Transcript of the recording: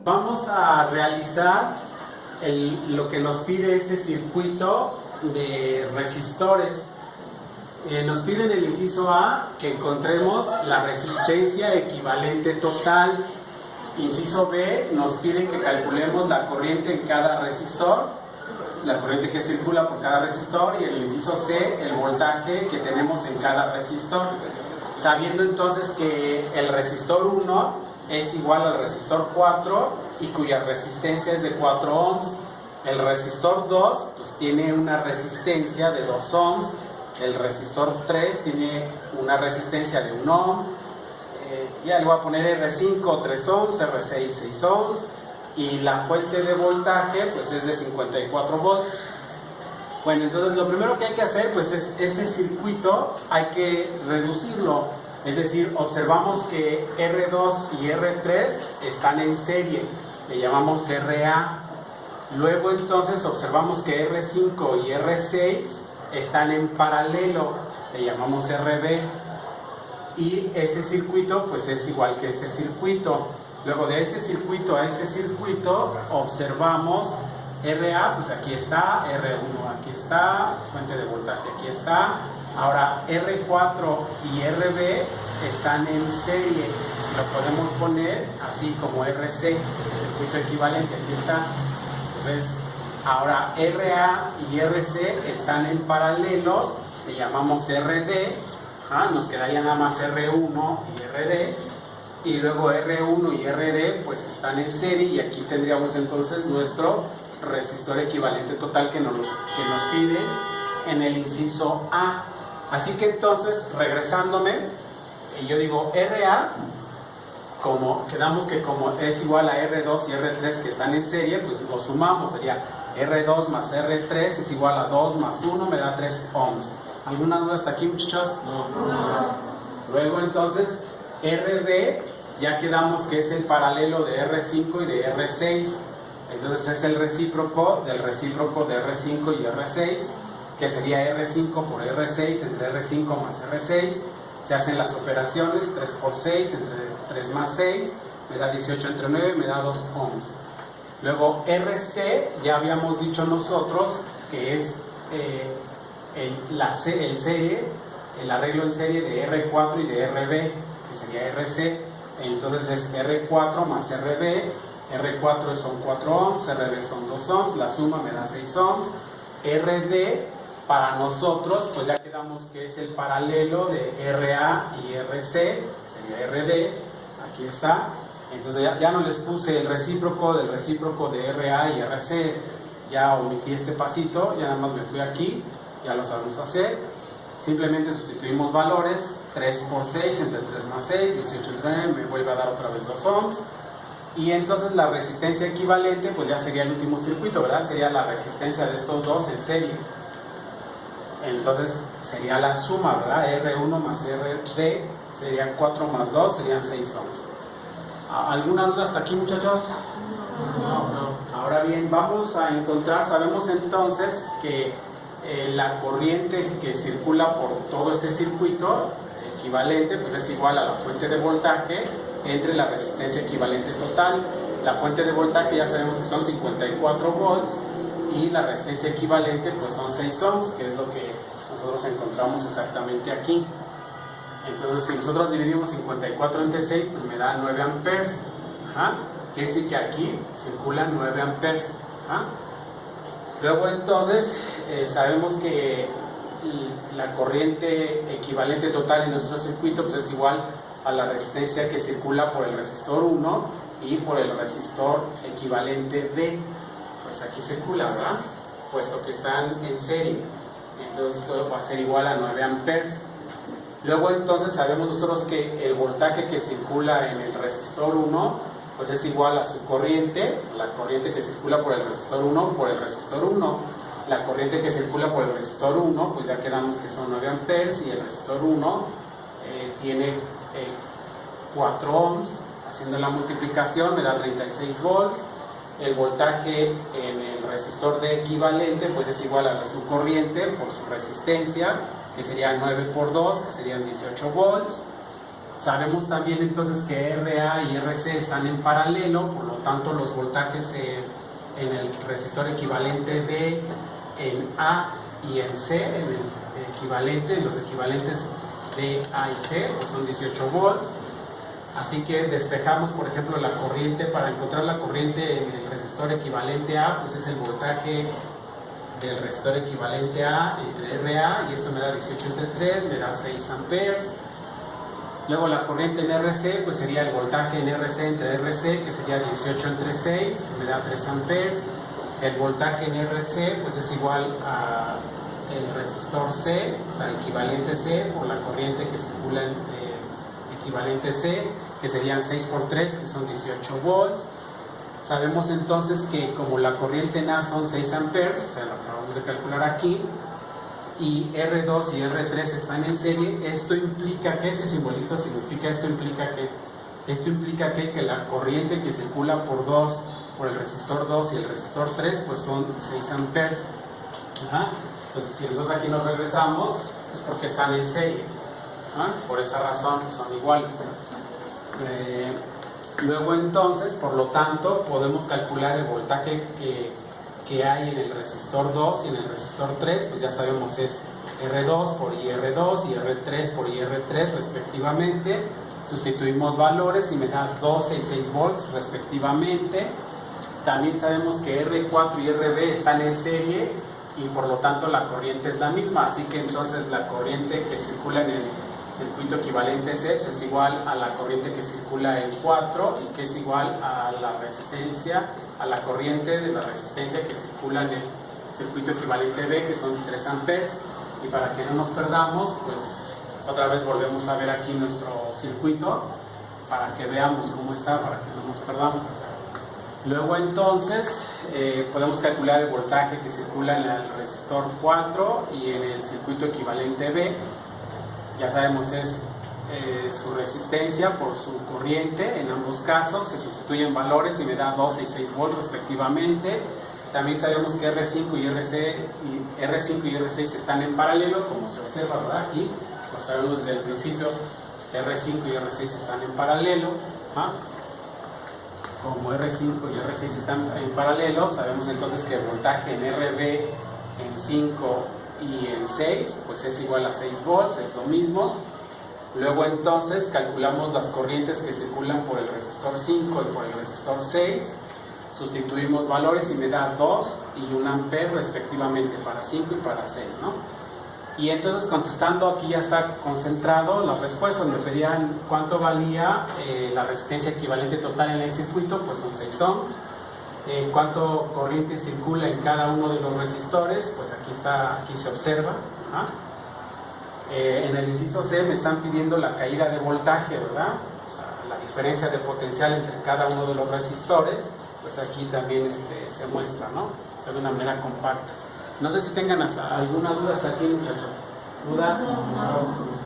Vamos a realizar lo que nos pide este circuito de resistores. Nos pide en el inciso A que encontremos la resistencia equivalente total. Inciso B nos pide que calculemos la corriente en cada resistor, la corriente que circula por cada resistor, y en el inciso C el voltaje que tenemos en cada resistor. Sabiendo entonces que el resistor 1 es igual al resistor 4 y cuya resistencia es de 4 ohms. El resistor 2 pues tiene una resistencia de 2 ohms. El resistor 3 tiene una resistencia de 1 ohm. Ya le voy a poner R5 3 ohms, R6 6 ohms, y la fuente de voltaje pues es de 54 volts. Bueno, entonces lo primero que hay que hacer pues es este circuito hay que reducirlo, es decir, observamos que R2 y R3 están en serie, le llamamos RA. Luego entonces observamos que R5 y R6 están en paralelo, le llamamos RB. Y este circuito pues es igual que este circuito. Luego de este circuito a este circuito observamos RA, pues aquí está, R1 aquí está, fuente de voltaje aquí está. Ahora R4 y RB están en serie, lo podemos poner así como RC, el circuito equivalente, aquí está. Entonces ahora RA y RC están en paralelo, le llamamos RD. Nos quedaría nada más R1 y RD, y luego R1 y RD pues están en serie, y aquí tendríamos entonces nuestro resistor equivalente total que nos pide en el inciso A. Así que entonces, regresándome, yo digo RA, como quedamos que como es igual a R2 y R3 que están en serie, pues lo sumamos, sería R2 más R3 es igual a 2 más 1, me da 3 ohms. ¿Alguna duda hasta aquí, muchachos? No. Luego entonces RB ya quedamos que es el paralelo de R5 y de R6, entonces es el recíproco de R5 y R6, que sería R5 por R6 entre R5 más R6. Se hacen las operaciones, 3 por 6 entre 3 más 6 me da 18 entre 9, me da 2 ohms. Luego RC ya habíamos dicho nosotros que es el arreglo en serie de R4 y de RB, que sería RC. Entonces es R4 más RB. R4 son 4 ohms, RB son 2 ohms, la suma me da 6 ohms. RD para nosotros pues ya quedamos que es el paralelo de RA y RC, que sería RD, aquí está. Entonces ya no les puse el recíproco del recíproco de RA y RC, ya omití este pasito, ya nada más me fui aquí. Ya lo sabemos hacer, simplemente sustituimos valores, 3 por 6 entre 3 más 6, 18 entre 9, me vuelve a dar otra vez 2 ohms, y entonces la resistencia equivalente pues ya sería el último circuito, ¿verdad? Sería la resistencia de estos dos en serie, entonces sería la suma, ¿verdad? R1 más RD serían 4 más 2, serían 6 ohms. ¿Alguna duda hasta aquí, muchachos? No. Ahora bien, vamos a encontrar, sabemos entonces que la corriente que circula por todo este circuito equivalente pues es igual a la fuente de voltaje entre la resistencia equivalente total. La fuente de voltaje ya sabemos que son 54 volts y la resistencia equivalente pues son 6 ohms, que es lo que nosotros encontramos exactamente aquí. Entonces si nosotros dividimos 54 entre 6 pues me da 9 amperes. Quiere decir que aquí circulan 9 amperes. Luego entonces sabemos que la corriente equivalente total en nuestro circuito pues es igual a la resistencia que circula por el resistor 1 y por el resistor equivalente D. Pues aquí circula, ¿verdad? Puesto que están en serie. Entonces todo va a ser igual a 9 amperes. Luego entonces sabemos nosotros que el voltaje que circula en el resistor 1 pues es igual a su corriente, la corriente que circula por el resistor 1 por el resistor 1. La corriente que circula por el resistor 1 pues ya quedamos que son 9 amperes, y el resistor 1 tiene 4 ohms. Haciendo la multiplicación me da 36 volts. El voltaje en el resistor de equivalente pues es igual a su corriente por su resistencia, que sería 9 por 2, que serían 18 volts. Sabemos también entonces que RA y RC están en paralelo, por lo tanto los voltajes en el resistor equivalente D en A y en C, en el equivalente, los equivalentes de A y C, pues son 18 volts. Así que despejamos, por ejemplo, la corriente. Para encontrar la corriente en el resistor equivalente A, pues es el voltaje del resistor equivalente A entre RA, y esto me da 18 entre 3, me da 6 amperes. Luego la corriente en RC, pues sería el voltaje en RC entre RC, que sería 18 entre 6, que me da 3 amperes. El voltaje en RC, pues es igual a el resistor C, o sea, equivalente C, por la corriente que circula en equivalente C, que serían 6 por 3, que son 18 volts. Sabemos entonces que como la corriente en A son 6 amperes, o sea, lo acabamos de calcular aquí, y R2 y R3 están en serie, esto implica que, este simbolito significa, esto implica que la corriente que circula por el resistor 2 y el resistor 3, pues son 6 amperes. Entonces, si nosotros aquí nos regresamos, es porque están en serie. Por esa razón son iguales. Luego entonces, por lo tanto, podemos calcular el voltaje que hay en el resistor 2 y en el resistor 3, pues ya sabemos es R2 por IR2 y R3 por IR3 respectivamente. Sustituimos valores y me da 12 y 6 volts respectivamente. También sabemos que R4 y RB están en serie y por lo tanto la corriente es la misma, así que entonces la corriente que circula en el circuito equivalente C pues es igual a la corriente que circula en 4 y que es igual a la resistencia, a la corriente de la resistencia que circula en el circuito equivalente B, que son 3 amperes. Y para que no nos perdamos, pues otra vez volvemos a ver aquí nuestro circuito para que veamos cómo está, para que no nos perdamos. Luego entonces podemos calcular el voltaje que circula en el resistor 4 y en el circuito equivalente B. Ya sabemos es su resistencia por su corriente, en ambos casos se sustituyen valores y me da 12 y 6 volts respectivamente. También sabemos que R5 y R6 están en paralelo, como se observa, ¿verdad? Aquí lo sabemos desde el principio, R5 y R6 están en paralelo. Como R5 y R6 están en paralelo, sabemos entonces que el voltaje en RB en 5 y en 6 pues es igual a 6 volts, es lo mismo. Luego entonces calculamos las corrientes que circulan por el resistor 5 y por el resistor 6, sustituimos valores y me da 2 y 1 ampere respectivamente para 5 y para 6, ¿no? Y entonces contestando aquí ya está concentrado las respuestas. Me pedían cuánto valía la resistencia equivalente total en el circuito, pues son 6 ohms. Cuánto corriente circula en cada uno de los resistores, pues aquí se observa. En el inciso C me están pidiendo la caída de voltaje, ¿verdad? O sea, la diferencia de potencial entre cada uno de los resistores, pues aquí también se muestra, ¿no? O sea, de una manera compacta. No sé si tengan alguna duda hasta aquí, muchachos. ¿Duda? No.